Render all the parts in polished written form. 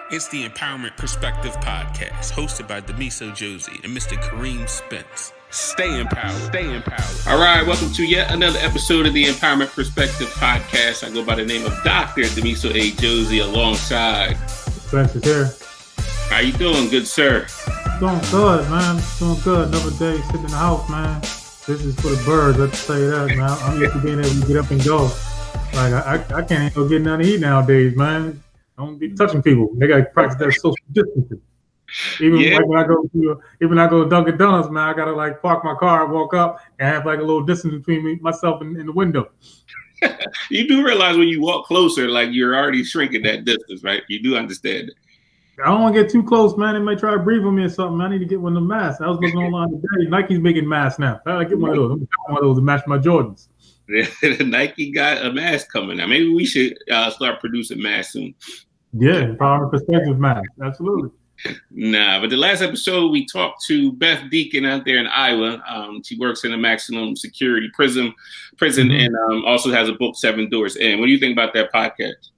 It's the Empowerment Perspective Podcast, hosted by Demiso Josie and Mr. Kareem Spence. Stay empowered. Stay empowered. All right, welcome to yet another episode of the Empowerment Perspective Podcast. I go by the name of Dr. Demiso A. Josie alongside Spencer here. How you doing, good sir? Doing good, man. Doing good. Another day sitting in the house, man. This is for the birds, let's tell you that, man. I'm used to being able to get up and go. Like, I can't even go get nothing to eat nowadays, man. I don't be touching people. They got to practice that social distancing. Like when I go to Dunkin' Donuts, man, I got to like park my car, walk up, and have like a little distance between myself and the window. You do realize when you walk closer, like you're already shrinking that distance, right? You do understand it. I don't want to get too close, man. They might try to breathe on me or something. I need to get one of the masks. I was looking online today. Nike's making masks now. I get one of those. I'm one of those to match my Jordans. Nike got a mask coming out. Maybe we should start producing masks soon. Yeah, Empowerment Perspective mask. Absolutely. Nah, but the last episode we talked to Beth Deacon out there in Iowa. She works in a maximum security prison, and also has a book, 7 Doors In. What do you think about that podcast?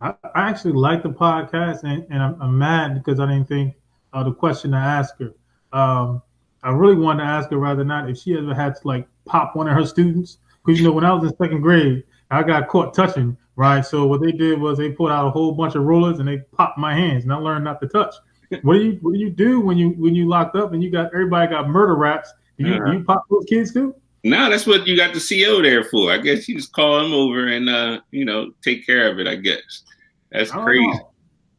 I actually like the podcast, and I'm mad because I didn't think the question to ask her. I really wanted to ask her rather not if she ever had to like pop one of her students. Because, when I was in second grade, I got caught touching, right? So what they did was they pulled out a whole bunch of rulers and they popped my hands, and I learned not to touch. What do you do when you locked up and everybody got murder raps? Do you pop those kids too? No, that's what you got the CO there for. I guess you just call them over and take care of it. I guess that's crazy.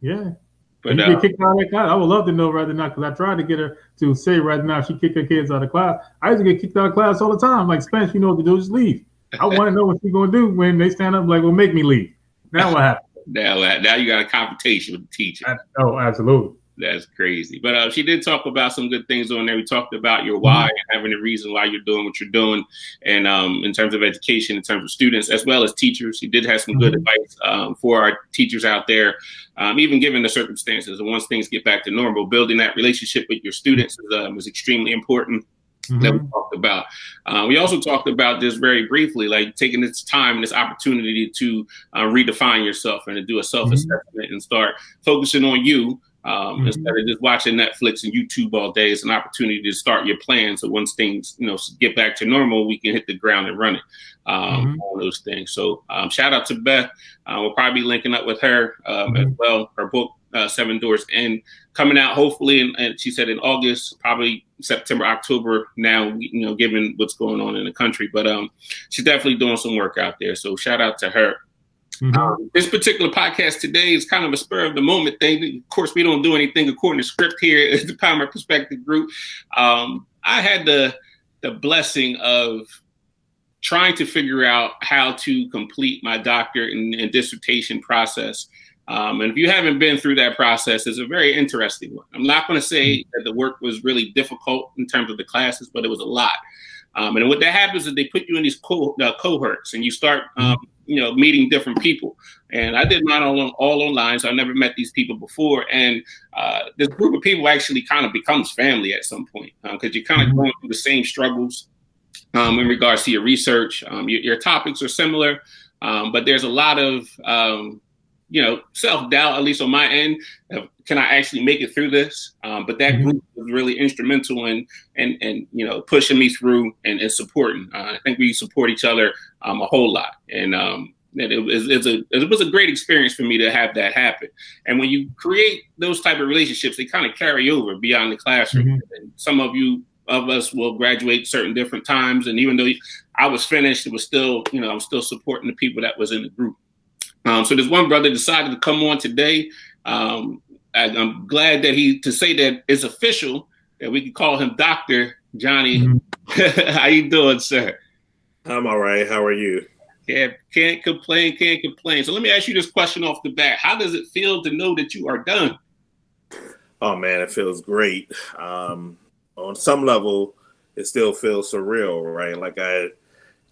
Yeah, but you get kicked out of that class. I would love to know rather not, because I tried to get her to say rather not she kicked her kids out of class. I used to get kicked out of class all the time. Like, Spence, you know what to do, just leave. I want to know what she's gonna do when they stand up like, well, make me leave. Now what happened? Now you got a confrontation with the teacher. Oh, absolutely. That's crazy. But she did talk about some good things on there. We talked about your why and having a reason why you're doing what you're doing. And in terms of education, in terms of students, as well as teachers, she did have some good advice for our teachers out there, even given the circumstances. And once things get back to normal, building that relationship with your students is extremely important. That we talked about. We also talked about this very briefly, like taking this time and this opportunity to redefine yourself and to do a self-assessment and start focusing on you. Instead of just watching Netflix and YouTube all day, it's an opportunity to start your plan. So once things, get back to normal, we can hit the ground and run it. All those things. So shout out to Beth. We'll probably be linking up with her as well. Her book, 7 Doors In, coming out hopefully, and she said in August, probably September, October now, given what's going on in the country. But she's definitely doing some work out there. So shout out to her. This particular podcast today is kind of a spur of the moment thing. Of course, we don't do anything according to script here at the Empowerment Perspective Group. I had the blessing of trying to figure out how to complete my doctorate and dissertation process. And if you haven't been through that process, it's a very interesting one. I'm not going to say that the work was really difficult in terms of the classes, but it was a lot. And what that happens is they put you in these cohorts, and you start, meeting different people. And I did mine all online, so I never met these people before. And this group of people actually kind of becomes family at some point, because you're kind of going through the same struggles in regards to your research. Your topics are similar, but there's a lot of self-doubt, at least on my end. Can I actually make it through this? But that group was really instrumental in pushing me through and supporting. I think we support each other a whole lot. And it was a great experience for me to have that happen. And when you create those type of relationships, they kind of carry over beyond the classroom. And some of us will graduate certain different times. And even though I was finished, it was still, I'm still supporting the people that was in the group. So this one brother decided to come on today. I'm glad that to say that it's official, that we can call him Dr. Johnny. How you doing, sir? I'm all right. How are you? Yeah, can't complain. So let me ask you this question off the bat. How does it feel to know that you are done? Oh, man, it feels great. On some level, it still feels surreal, right? Like I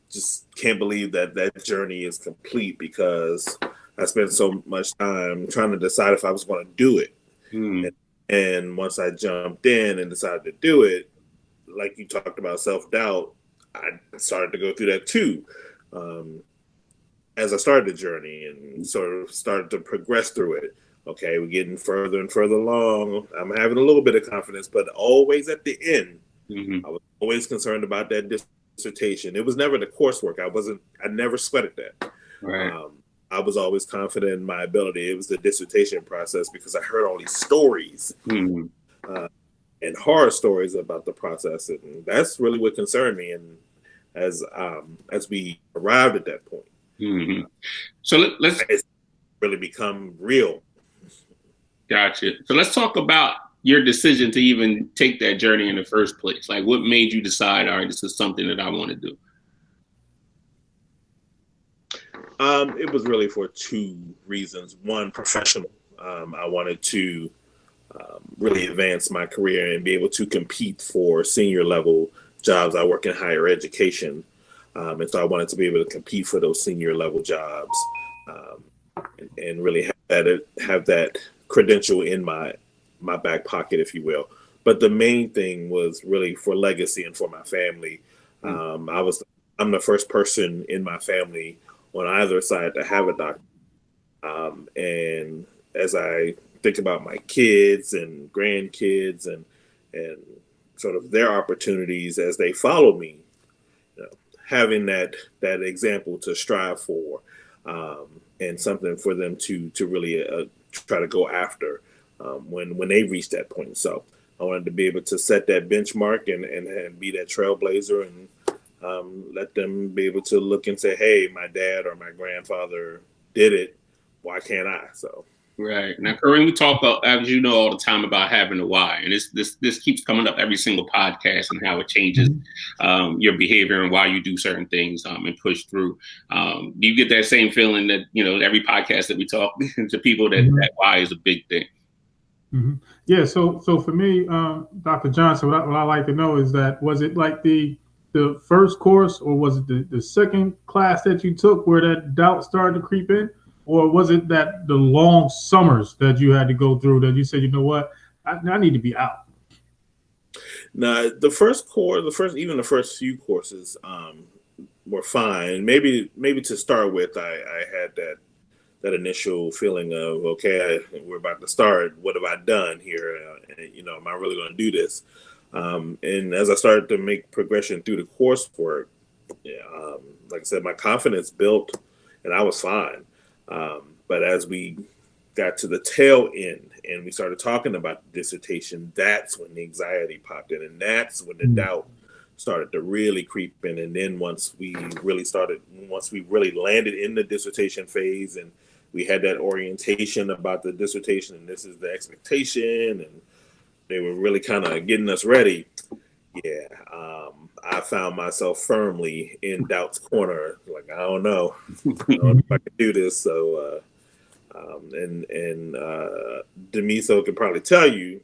just can't believe that journey is complete, because I spent so much time trying to decide if I was going to do it. And once I jumped in and decided to do it, like you talked about self-doubt, I started to go through that too. As I started the journey and sort of started to progress through it. Okay, we're getting further and further along. I'm having a little bit of confidence, but always at the end, I was always concerned about that dissertation. It was never the coursework. I never sweated that. Right. I was always confident in my ability. It was the dissertation process because I heard all these stories and horror stories about the process, and that's really what concerned me. And as we arrived at that point, so let's really become real. Gotcha. So let's talk about your decision to even take that journey in the first place. Like, what made you decide, all right, this is something that I want to do? It was really for two reasons. One, professional. I wanted to really advance my career and be able to compete for senior level jobs. I work in higher education, and so I wanted to be able to compete for those senior level jobs and really have that credential in my back pocket, if you will. But the main thing was really for legacy and for my family. I'm the first person in my family on either side to have a doctor. And as I think about my kids and grandkids and sort of their opportunities as they follow me, having that example to strive for, and something for them to really try to go after when they reach that point. So I wanted to be able to set that benchmark and be that trailblazer and let them be able to look and say, hey, my dad or my grandfather did it. Why can't I? So. Right. Now, Kareem, we talk, as you know, all the time about having a why. And this keeps coming up every single podcast and how it changes your behavior and why you do certain things and push through. Do you get that same feeling that, every podcast that we talk to people that why is a big thing? Yeah. So for me, Dr. Johnson, what I like to know is that, was it like the first course, or was it the second class that you took where that doubt started to creep in? Or was it that the long summers that you had to go through that you said, you know what, I need to be out? No, the first first few courses were fine. Maybe to start with, I had that initial feeling of, okay, we're about to start. What have I done here? Am I really going to do this? And as I started to make progression through the coursework, like I said, my confidence built, and I was fine. But as we got to the tail end and we started talking about the dissertation, that's when the anxiety popped in, and that's when the doubt started to really creep in. And then once we really landed in the dissertation phase and we had that orientation about the dissertation and this is the expectation, and they were really kind of getting us ready. Yeah. I found myself firmly in doubt's corner. Like, I don't know if I can do this. So, and Demiso can probably tell you,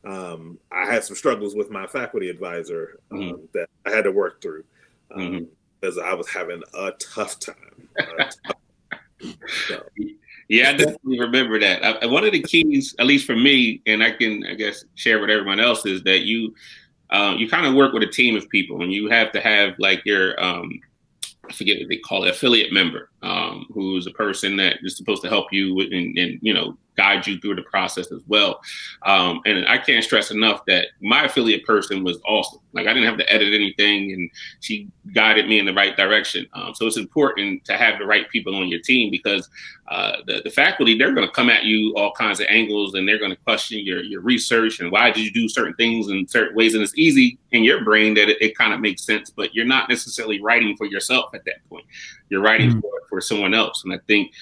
I had some struggles with my faculty advisor that I had to work through because I was having a tough time. So. Yeah, I definitely remember that. One of the keys, at least for me, and I can, I guess, share with everyone else, is that you kind of work with a team of people, and you have to have like your, I forget what they call it, affiliate member, who's a person that is supposed to help you and guide you through the process as well. And I can't stress enough that my affiliate person was awesome. Like, I didn't have to edit anything, and she guided me in the right direction. So it's important to have the right people on your team, because the faculty, they're going to come at you all kinds of angles, and they're going to question your research and why did you do certain things in certain ways. And it's easy in your brain that it kind of makes sense, but you're not necessarily writing for yourself at that point. You're writing for someone else. And I think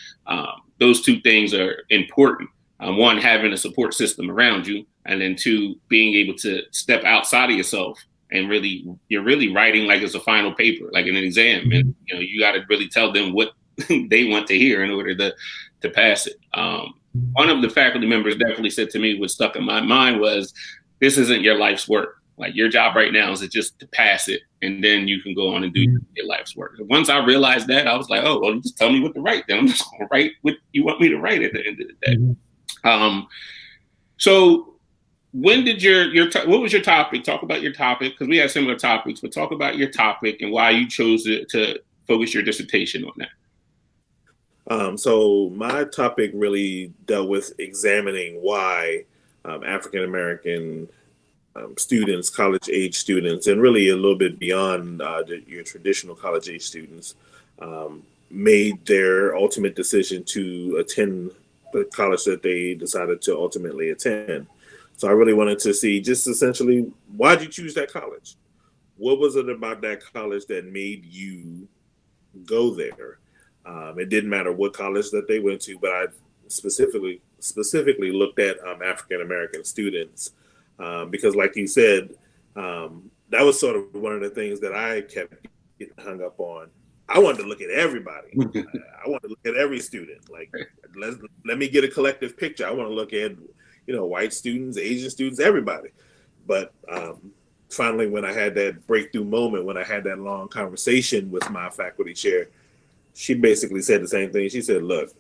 those two things are important. One, having a support system around you, and then two, being able to step outside of yourself and you're really writing like it's a final paper, like in an exam. And you got to really tell them what they want to hear in order to pass it. One of the faculty members definitely said to me, what stuck in my mind was, this isn't your life's work. Like, your job right now is just to pass it, and then you can go on and do your life's work. And once I realized that, I was like, oh, well, you just tell me what to write. Then I'm just going to write what you want me to write at the end of the day. So when did what was your topic? Talk about your topic, because we have similar topics, but talk about your topic and why you chose to focus your dissertation on that. So my topic really dealt with examining why African American students, college age students, and really a little bit beyond your traditional college age students, made their ultimate decision to attend the college that they decided to ultimately attend. So I really wanted to see just essentially, why did you choose that college? What was it about that college that made you go there? It didn't matter what college that they went to, but I specifically looked at African American students because, like you said, that was sort of one of the things that I kept getting hung up on. I wanted to look at everybody. I want to look at every student. Like, let me get a collective picture. I want to look at, white students, Asian students, everybody. But finally, when I had that breakthrough moment, when I had that long conversation with my faculty chair, she basically said the same thing. She said, look,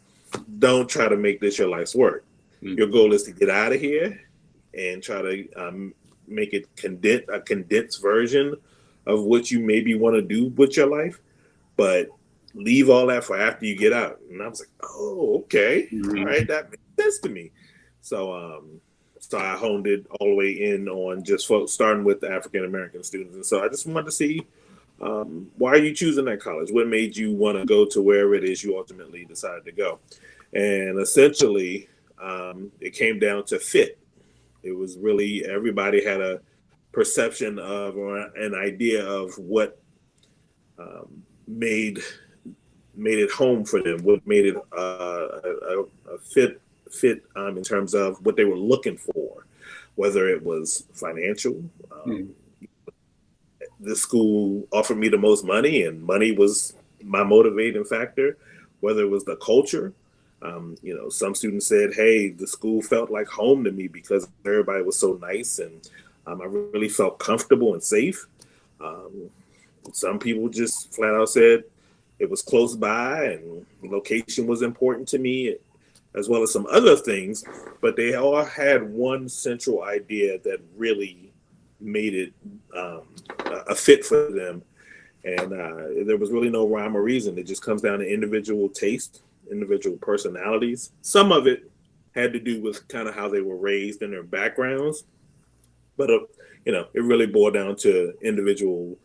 don't try to make this your life's work. Your goal is to get out of here and try to make it a condensed version of what you maybe want to do with your life, but leave all that for after you get out. And I was like, oh, okay. All right, that makes sense to me. So so I honed it all the way in on just starting with the African American students. And so I just wanted to see, why are you choosing that college? What made you want to go to wherever it is you ultimately decided to go? And essentially, it came down to fit. It was really, everybody had a perception of or an idea of what made it home for them, what made it a fit in terms of what they were looking for, whether it was financial. The school offered me the most money, and money was my motivating factor. Whether it was the culture, some students said, "Hey, the school felt like home to me because everybody was so nice, and I really felt comfortable and safe." Some people just flat out said it was close by, and the location was important to me, as well as some other things. But they all had one central idea that really made it a fit for them. And there was really no rhyme or reason. It just comes down to individual taste, individual personalities. Some of it had to do with kind of how they were raised and their backgrounds. But, it really boiled down to individual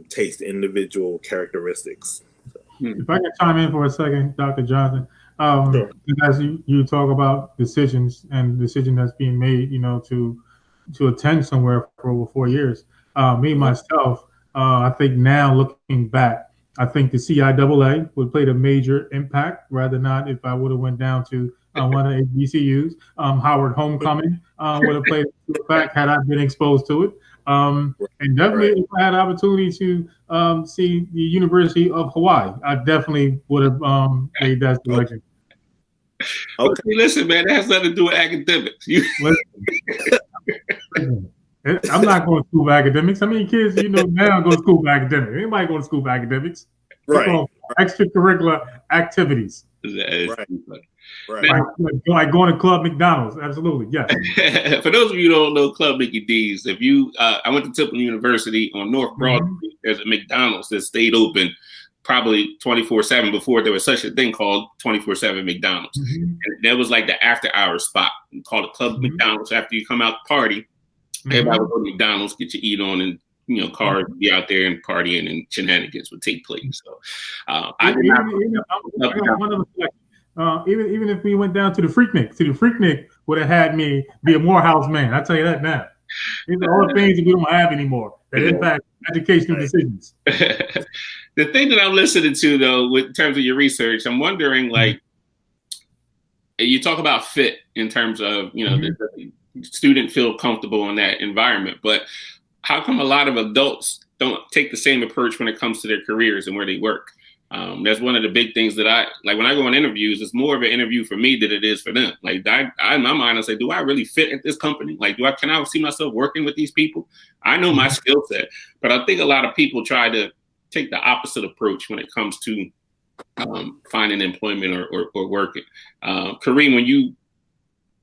taste, individual characteristics. So. If I can chime in for a second, Dr. Johnson, Sure. as you talk about decisions and decision that's being made, to attend somewhere for over 4 years. Myself, I think now looking back, I think the CIAA would play a major impact, rather not if I would have went down to one of the HBCUs. Howard Homecoming would have played a fact had I been exposed to it. And definitely if I had the opportunity to see the University of Hawaii, I definitely would have made that selection. Okay, listen, man, that has nothing to do with academics. I'm not going to school for academics. How many kids now go to school for academics? Anybody going to school for academics? Right. Extracurricular activities. Right. Like going to Club McDonald's. Absolutely, yes. For those of you who don't know Club Mickey D's, if you, I went to Temple University on North Broad Street. There's a McDonald's that stayed open probably 24/7 before there was such a thing called 24/7 McDonald's. And that was like the after hours spot. We called it Club McDonald's. After you come out the party, everybody would go to McDonald's, get your eat on, and cars would be out there and partying, and shenanigans would take place. So even if we went down to the Freaknik would have had me be a Morehouse man. I tell you that now. These are all the things that we don't have anymore that impact educational decisions. The thing that I'm listening to, though, in terms of your research, I'm wondering, like, you talk about fit in terms of, the student feel comfortable in that environment, but how come a lot of adults don't take the same approach when it comes to their careers and where they work? That's one of the big things that I like when I go on interviews. It's more of an interview for me than it is for them. Like I in my mind, I say, do I really fit at this company? Like, can I see myself working with these people? I know my skill set, but I think a lot of people try to take the opposite approach when it comes to finding employment or working. Kareem,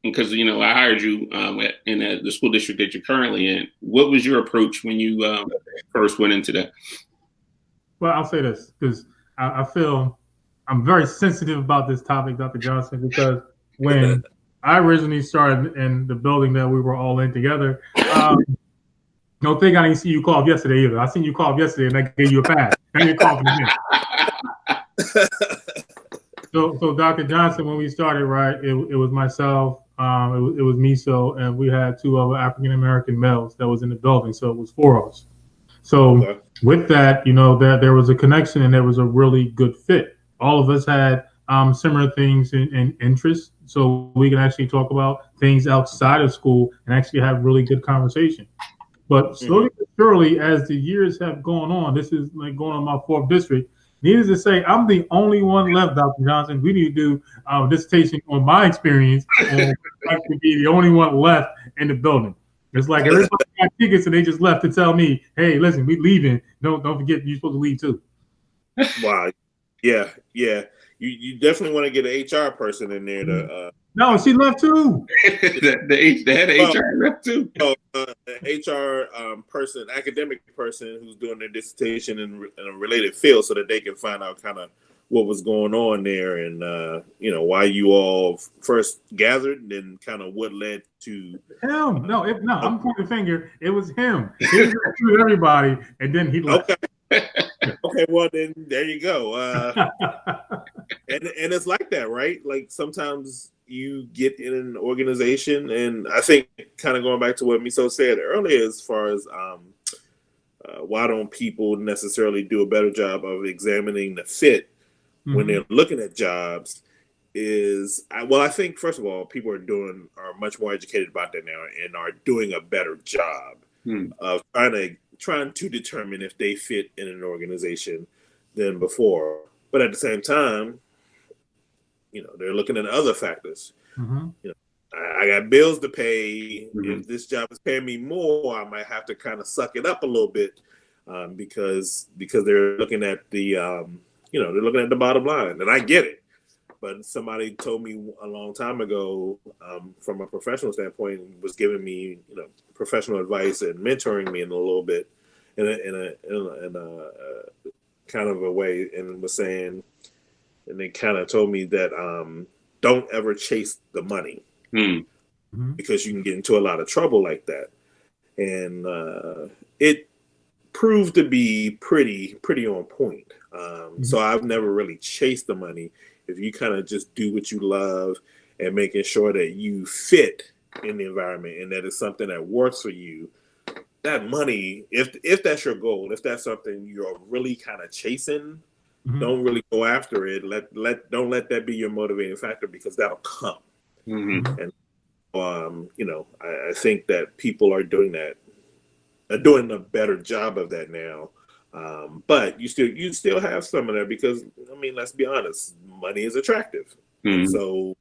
because I hired you in the school district that you're currently in, what was your approach when you first went into that? Well, I'll say this because I feel I'm very sensitive about this topic, Dr. Johnson, because when I originally started in the building that we were all in together, don't think I didn't see you cough yesterday either. I seen you cough yesterday and I gave you a pass. Now you're coughing again. So Dr. Johnson, when we started, right, it was myself, it was Miso, and we had 2 other African American males that was in the building. So it was 4 of us. So with that, there was a connection and there was a really good fit. All of us had similar things and interests, so we can actually talk about things outside of school and actually have really good conversation. But slowly but surely, as the years have gone on, this is like going on my 4th district. Needless to say, I'm the only one left, Dr. Johnson. We need to do a dissertation on my experience, and I could be the only one left in the building. It's like everybody got tickets and they just left to tell me, "Hey, listen, we leaving. Don't forget, you're supposed to leave too." Wow, yeah. You definitely want to get an HR person in there to. No, she left too. the head of HR left too. HR person, academic person who's doing their dissertation in a related field, so that they can find out kind of what was going on there and why you all first gathered and kind of what led to him. No, I'm pointing the finger. It was him. He was everybody, and then he left. Okay, well then there you go. And it's like that, right? Like sometimes you get in an organization, and I think kind of going back to what Miso said earlier, as far as why don't people necessarily do a better job of examining the fit when they're looking at jobs? I think first of all, people are much more educated about that now and are doing a better job of trying to determine if they fit in an organization than before. But at the same time, they're looking at other factors. I got bills to pay. If this job is paying me more, I might have to kind of suck it up a little bit because they're looking at the they're looking at the bottom line, and I get it. But somebody told me a long time ago, from a professional standpoint, was giving me professional advice and mentoring me in a little bit, in a kind of a way, and was saying, and they kind of told me that don't ever chase the money because you can get into a lot of trouble like that, and it proved to be pretty on point. So I've never really chased the money. If you kind of just do what you love and making sure that you fit in the environment and that it's something that works for you, that money, if that's your goal, if that's something you're really kind of chasing, don't really go after it. Don't let that be your motivating factor, because that'll come. And I think that people are doing a better job of that now. But you still have some of that, because let's be honest, money is attractive. So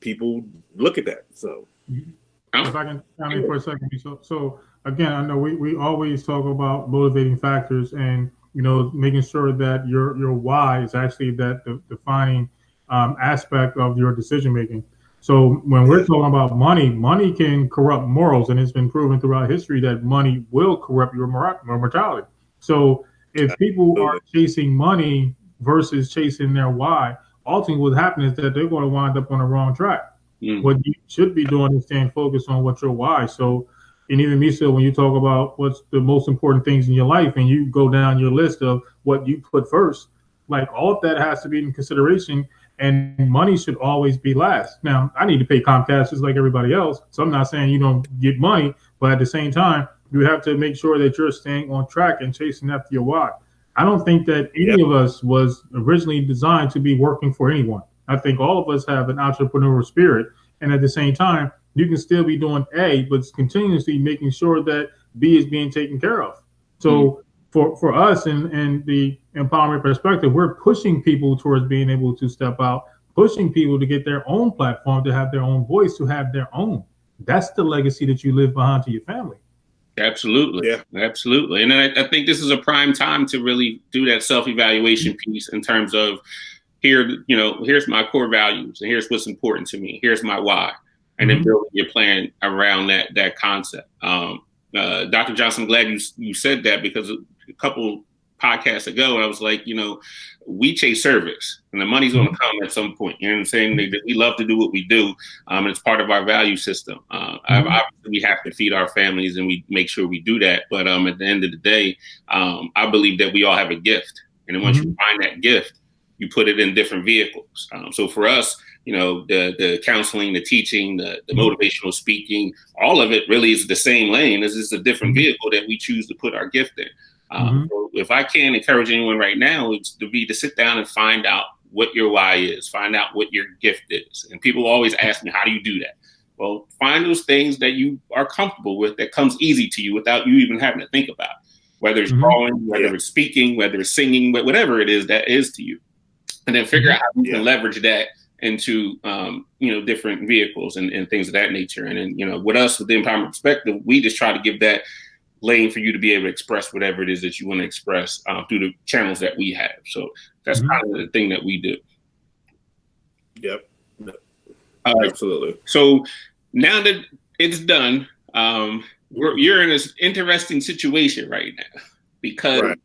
people look at that. So if I can chime in for a second. So again, I know we always talk about motivating factors and making sure that your why is actually that defining aspect of your decision making. So when we're talking about money can corrupt morals, and it's been proven throughout history that money will corrupt your mortality. So if people are chasing money versus chasing their why, ultimately what happens is that they're going to wind up on the wrong track. What you should be doing is staying focused on what your why. So, and even Miso, when you talk about what's the most important things in your life, and you go down your list of what you put first, like all of that has to be in consideration. And money should always be last. Now, I need to pay Comcast just like everybody else. So I'm not saying you don't get money, but at the same time, you have to make sure that you're staying on track and chasing after your why. I don't think that any of us was originally designed to be working for anyone. I think all of us have an entrepreneurial spirit. And at the same time, you can still be doing A, but continuously making sure that B is being taken care of. So for us in the empowerment perspective, we're pushing people towards being able to step out, pushing people to get their own platform, to have their own voice, to have their own. That's the legacy that you leave behind to your family. Absolutely. Yeah, absolutely. And I think this is a prime time to really do that self-evaluation piece in terms of here's my core values, and here's what's important to me. Here's my why. And then building your plan around that concept. Dr. Johnson, I'm glad you said that, because a couple podcasts ago, and I was like, we chase service, and the money's going to come at some point. You know what I'm saying? We love to do what we do, and it's part of our value system. Obviously, we have to feed our families, and we make sure we do that. But at the end of the day, I believe that we all have a gift, and then once you find that gift, you put it in different vehicles. So for us, the counseling, the teaching, the motivational speaking, all of it really is the same lane. It's just a different vehicle that we choose to put our gift in. So if I can encourage anyone right now, it's to sit down and find out what your why is, find out what your gift is. And people always ask me, how do you do that? Well, find those things that you are comfortable with, that comes easy to you without you even having to think about it. Whether it's drawing, whether it's speaking, whether it's singing, whatever it is that is to you. And then figure out how you can leverage that into, different vehicles and things of that nature. And then, with us, with the Empowerment Perspective, we just try to give that lane for you to be able to express whatever it is that you want to express through the channels that we have. So that's kind of the thing that we do. Yep. Absolutely. So now that it's done, you're in this interesting situation right now because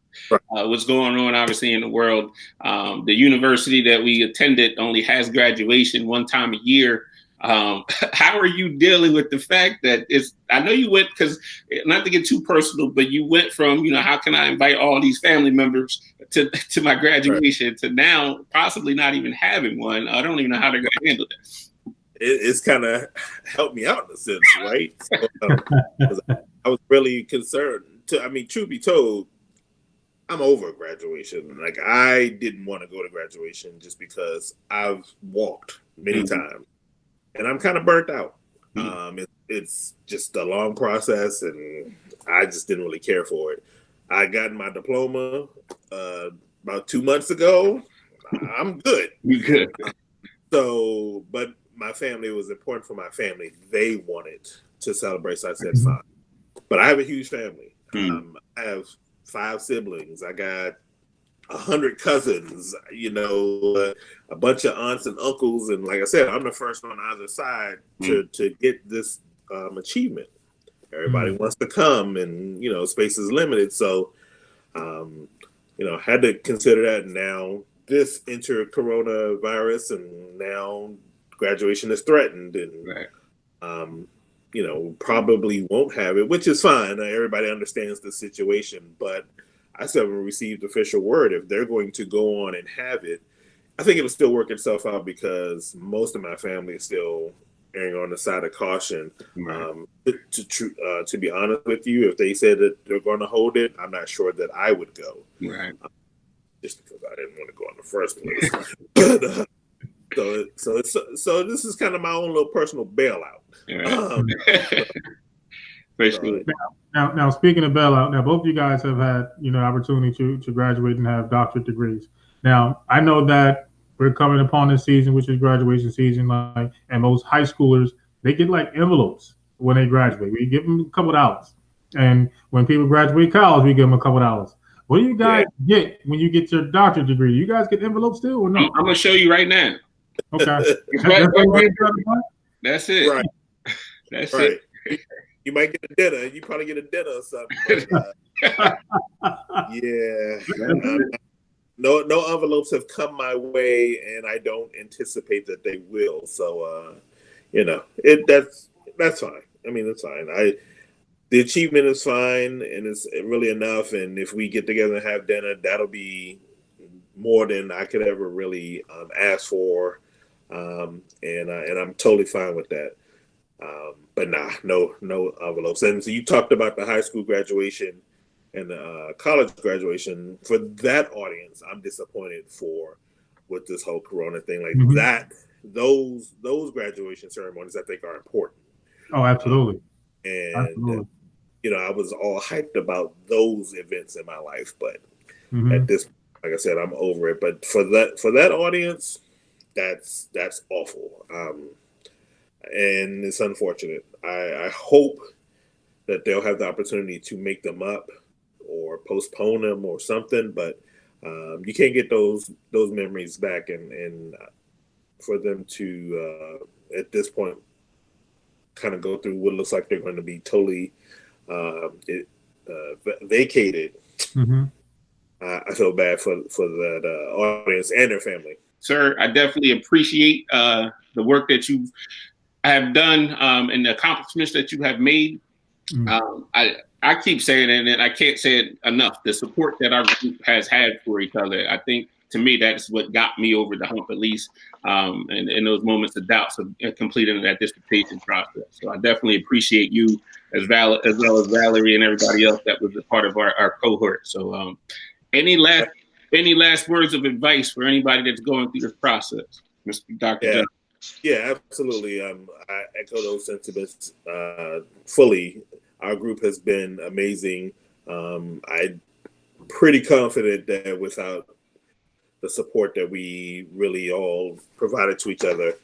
what's going on, obviously, in the world. The university that we attended only has graduation one time a year. How are you dealing with the fact that I know you went, because not to get too personal, but you went from, how can I invite all these family members to my graduation to now possibly not even having one. I don't even know how they're going to handle this. It's kind of helped me out in a sense, right? So, I was really concerned. Truth be told, I'm over graduation. Like, I didn't want to go to graduation just because I've walked many times. And I'm kind of burnt out. It's just a long process, and I just didn't really care for it. I got my diploma about 2 months ago. I'm good. You good? So, but my family, it was important for my family. They wanted to celebrate, so I said fine. But I have a huge family. I have 5 siblings. I got 100 cousins, a bunch of aunts and uncles. And like I said, I'm the first on either side to get this achievement. Everybody wants to come, and, space is limited. So, had to consider that. Now this entered coronavirus, and now graduation is threatened, and, probably won't have it, which is fine. Everybody understands the situation, but I still haven't received official word if they're going to go on and have it. I think it'll still work itself out because most of my family is still erring on the side of caution. To be honest with you, if they said that they're going to hold it, I'm not sure that I would go. Right. Just because I didn't want to go in the first place. But, so this is kind of my own little personal bailout. Now, speaking of bailout, now both of you guys have had opportunity to graduate and have doctorate degrees. Now, I know that we're coming upon this season, which is graduation season, and most high schoolers, they get envelopes when they graduate. We give them a couple of dollars, and when people graduate college, we give them a couple of dollars. What do you guys get when you get your doctorate degree? You guys get envelopes still, or no? I'm gonna show you right now. Okay, that's it. Right. That's right. it. You might get a dinner. You probably get a dinner or something. But, no envelopes have come my way, and I don't anticipate that they will. So, that's fine. It's fine. The achievement is fine, and it's really enough. And if we get together and have dinner, that'll be more than I could ever really ask for. And I'm totally fine with that. But no envelopes. And so you talked about the high school graduation and the college graduation. For that audience, I'm disappointed with this whole Corona thing. That, those graduation ceremonies, I think, are important. Oh, absolutely. And I was all hyped about those events in my life, but at this, like I said, I'm over it. But for that audience, that's awful. And it's unfortunate. I hope that they'll have the opportunity to make them up or postpone them or something, but you can't get those memories back, and for them to at this point kind of go through what looks like they're going to be totally vacated. I feel bad for that audience and their family. Sir, I definitely appreciate the work that you have done and the accomplishments that you have made. I keep saying it, and I can't say it enough. The support that our group has had for each other, I think, to me, that's what got me over the hump, at least, and in those moments of doubts of completing that dissertation process. So I definitely appreciate you as well as Valerie and everybody else that was a part of our cohort. So any last words of advice for anybody that's going through this process, Mr. Dr. Johnson? Yeah, absolutely. I echo those sentiments fully. Our group has been amazing. I'm pretty confident that without the support that we really all provided to each other,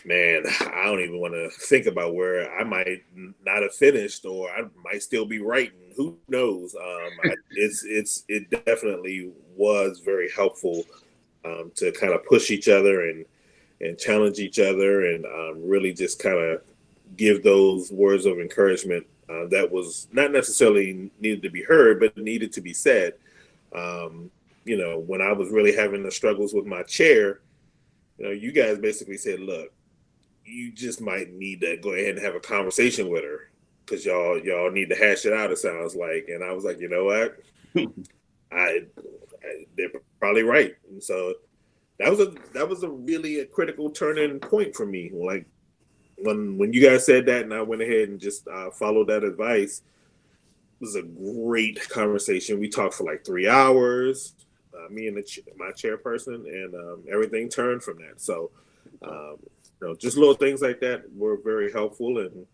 man, I don't even want to think about where I might not have finished, or I might still be writing. Who knows? It definitely was very helpful to kind of push each other and challenge each other, and really just kind of give those words of encouragement that was not necessarily needed to be heard, but needed to be said. When I was really having the struggles with my chair, you guys basically said, look, you just might need to go ahead and have a conversation with her, because y'all need to hash it out, it sounds like. And I was like, you know what? They're probably right. And so that was a really critical turning point for me. Like when you guys said that, and I went ahead and just followed that advice. It was a great conversation. We talked for like 3 hours, me and my chairperson, and everything turned from that. So, just little things like that were very helpful. And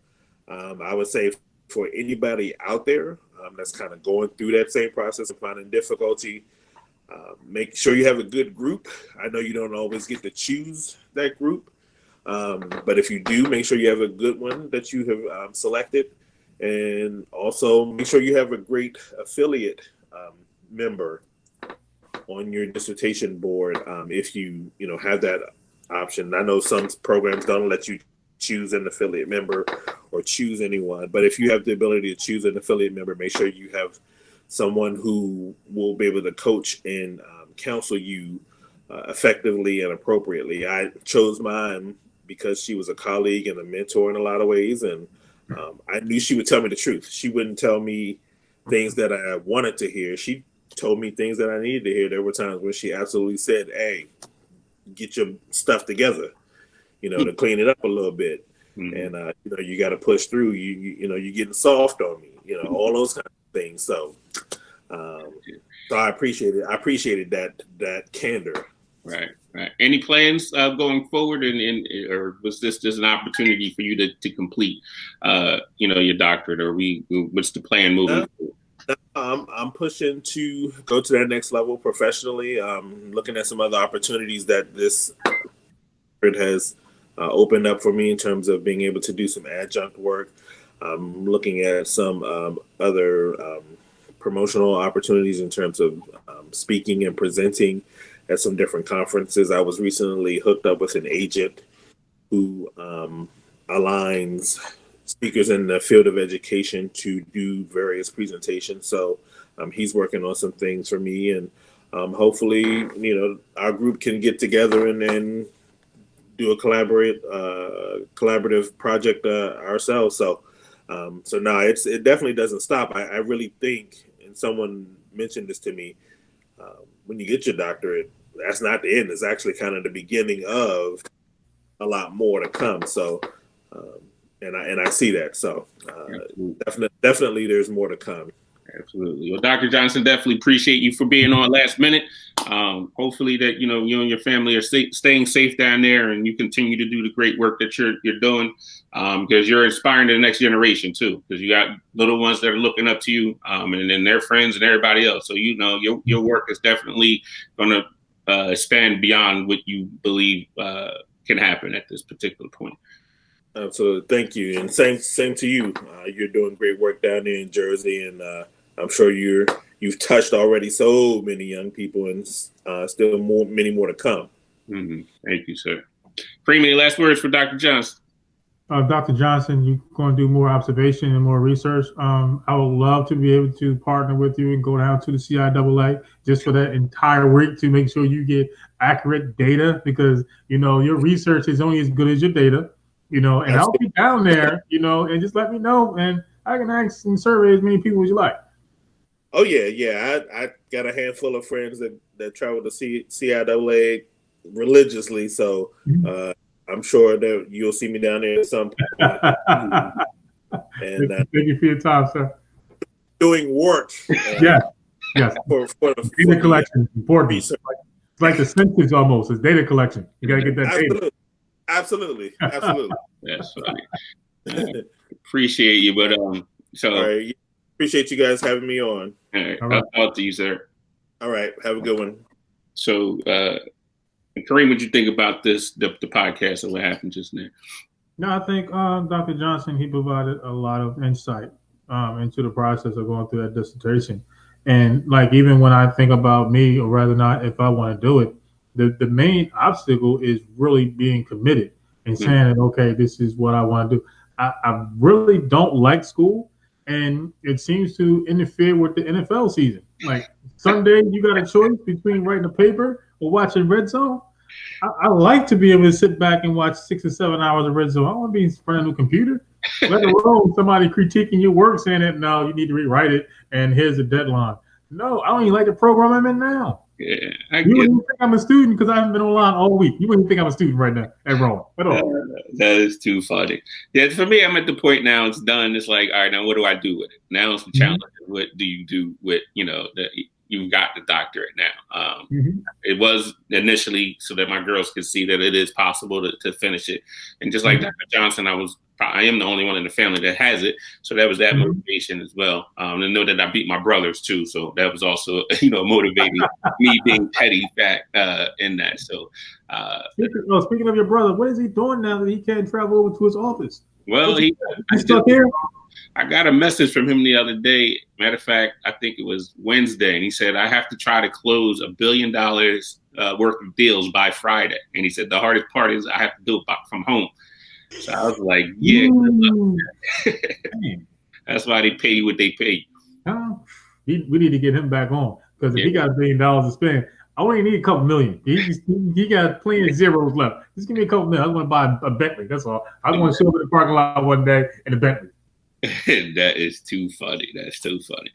I would say for anybody out there that's kind of going through that same process and finding difficulty, make sure you have a good group. I know you don't always get to choose that group, but if you do, make sure you have a good one that you have selected. And also make sure you have a great affiliate member on your dissertation board if you have that option. I know some programs don't let you choose an affiliate member or choose anyone, but if you have the ability to choose an affiliate member, make sure you have someone who will be able to coach and counsel you effectively and appropriately. I chose mine because she was a colleague and a mentor in a lot of ways, and I knew she would tell me the truth. She wouldn't tell me things that I wanted to hear. She told me things that I needed to hear. There were times when she absolutely said, hey, get your stuff together, to clean it up a little bit. Mm-hmm. And, you got to push through. You're getting soft on me, all those kind of things. So I appreciated that candor. Right. Any plans going forward, or was this just an opportunity for you to complete, your doctorate, or what's the plan moving forward? I'm pushing to go to that next level professionally. Looking at some other opportunities that this has opened up for me in terms of being able to do some adjunct work. I'm looking at some other promotional opportunities in terms of speaking and presenting at some different conferences. I was recently hooked up with an agent who aligns speakers in the field of education to do various presentations. So he's working on some things for me, and hopefully, our group can get together and then do a collaborative project ourselves. So no, it definitely doesn't stop. I really think, and someone mentioned this to me, when you get your doctorate, that's not the end. It's actually kind of the beginning of a lot more to come. So, and I see that. So, definitely, there's more to come. Absolutely. Well, Dr. Johnson, definitely appreciate you for being on last minute. Hopefully that, you and your family are staying safe down there, and you continue to do the great work that you're doing, because you're inspiring the next generation too, because you got little ones that are looking up to you, and then their friends and everybody else. So, your work is definitely going to expand beyond what you believe can happen at this particular point. Absolutely. Thank you. And same to you. You're doing great work down there in Jersey, and I'm sure you've touched already so many young people, and still many more to come. Mm-hmm. Thank you, sir. Freeman, last words for Dr. Johnson. Dr. Johnson, you're going to do more observation and more research. I would love to be able to partner with you and go down to the CIAA just for that entire week to make sure you get accurate data, because, your research is only as good as your data, and I'll be down there, and just let me know, and I can ask and survey as many people as you like. Oh, yeah. I got a handful of friends that travel to CIAA religiously, so I'm sure that you'll see me down there at some point. And thank you for your time, sir. Doing work. Yes. For data collection, important. It's like the census almost. It's data collection. You got to get that data. Absolutely. That's funny. Appreciate you, but so. All right. Appreciate you guys having me on. All right. I'll talk to you, sir. All right. Have a good one. So, Kareem, what you think about the podcast and what happened just now? No, I think Dr. Johnson, he provided a lot of insight into the process of going through that dissertation. And like, even when I think about me, or rather not, if I want to do it, the main obstacle is really being committed and saying that, okay, this is what I want to do. I really don't like school, and it seems to interfere with the NFL season. Like, Sunday, you got a choice between writing a paper or watching Red Zone. I like to be able to sit back and watch 6 or 7 hours of Red Zone. I don't want to be in front of a new computer, let alone somebody critiquing your work saying that, no, you need to rewrite it, and here's the deadline. No, I don't even like the program I'm in now. Yeah, you wouldn't even think I'm a student because I haven't been online all week. You wouldn't think I'm a student right now at Rome at all. That is too funny. Yeah, for me, I'm at the point now it's done. It's like, all right, now what do I do with it? Now it's the challenge. What do you do with, you've got the doctorate now. It was initially so that my girls could see that it is possible to finish it. And just like Dr. Johnson, I am the only one in the family that has it. So that was that motivation as well. And know that I beat my brothers too. So that was also, motivating me being petty in that. So speaking of your brother, what is he doing now that he can't travel over to his office? Well, he's stuck here. I got a message from him the other day. Matter of fact, I think it was Wednesday, and he said, I have to try to close $1 billion worth of deals by Friday. And he said, the hardest part is I have to do it from home. So I was like, yeah, that's why they pay you what they pay you. We need to get him back on, because if he got $1 billion to spend, I only need a couple million. He got plenty of zeros left. Just give me a couple million. I want to buy a Bentley. That's all. I want to show up in the parking lot one day in a Bentley. That is too funny. That's too funny.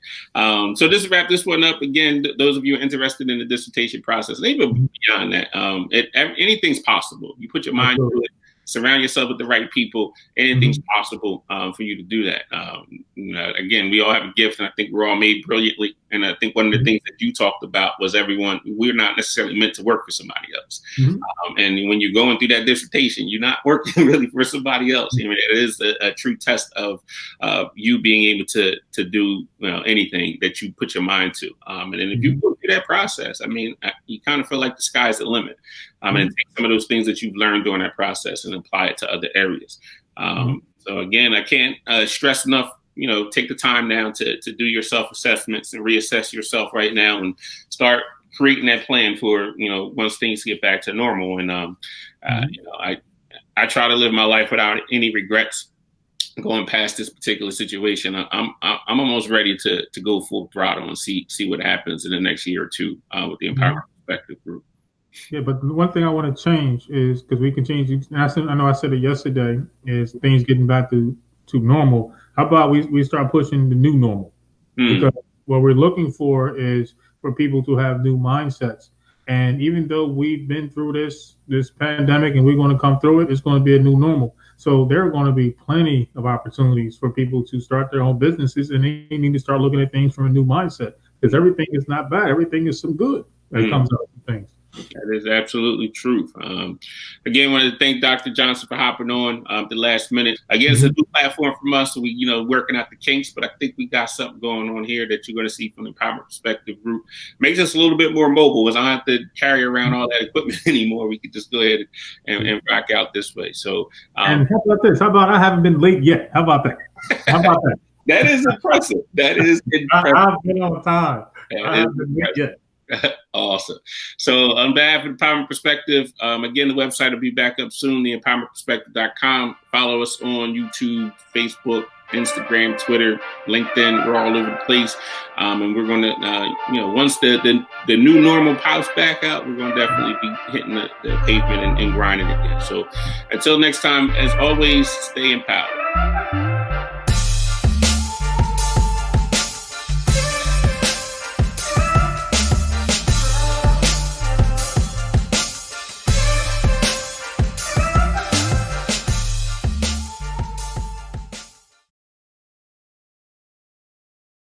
So just to wrap this one up, again, those of you interested in the dissertation process, and even beyond that, anything's possible. You put your mind to it, surround yourself with the right people. Anything's possible for you to do that. Again, we all have a gift, and I think we're all made brilliantly. And I think one of the things that you talked about was we're not necessarily meant to work for somebody else. And when you're going through that dissertation, you're not working really for somebody else. I mean, it is a true test of you being able to do anything that you put your mind to. And then if you go through that process, I mean, you kind of feel like the sky's the limit. And take some of those things that you've learned during that process and apply it to other areas. So again, I can't stress enough, take the time now to do your self-assessments and reassess yourself right now and start creating that plan for, once things get back to normal. And, I try to live my life without any regrets going past this particular situation. I'm almost ready to go full throttle and see what happens in the next year or two with the Empowerment Perspective Group. Yeah, but the one thing I want to change is, because we can change, and I know I said it yesterday, is things getting back to normal. How about we start pushing the new normal? Because what we're looking for is for people to have new mindsets. And even though we've been through this pandemic and we're going to come through it, it's going to be a new normal. So there are going to be plenty of opportunities for people to start their own businesses, and they need to start looking at things from a new mindset, because everything is not bad. Everything is some good that comes out of things. That is absolutely true. Again, I want to thank Dr. Johnson for hopping on the last minute. Again, it's a new platform from us, so we, working out the kinks, but I think we got something going on here that you're going to see from the Empowerment Perspective Group. Makes us a little bit more mobile, as I don't have to carry around all that equipment anymore. We could just go ahead and rock out this way. So, and how about this? How about I haven't been late yet? How about that? How about that? That is impressive. That is impressive. I've been on time. I haven't been late yet. Awesome. So on behalf of the Empowerment Perspective, again, the website will be back up soon, theempowermentperspective.com. Follow us on YouTube, Facebook, Instagram, Twitter, LinkedIn. We're all over the place. And we're going to, once the new normal pops back out, we're going to definitely be hitting the pavement and grinding again. So until next time, as always, stay empowered.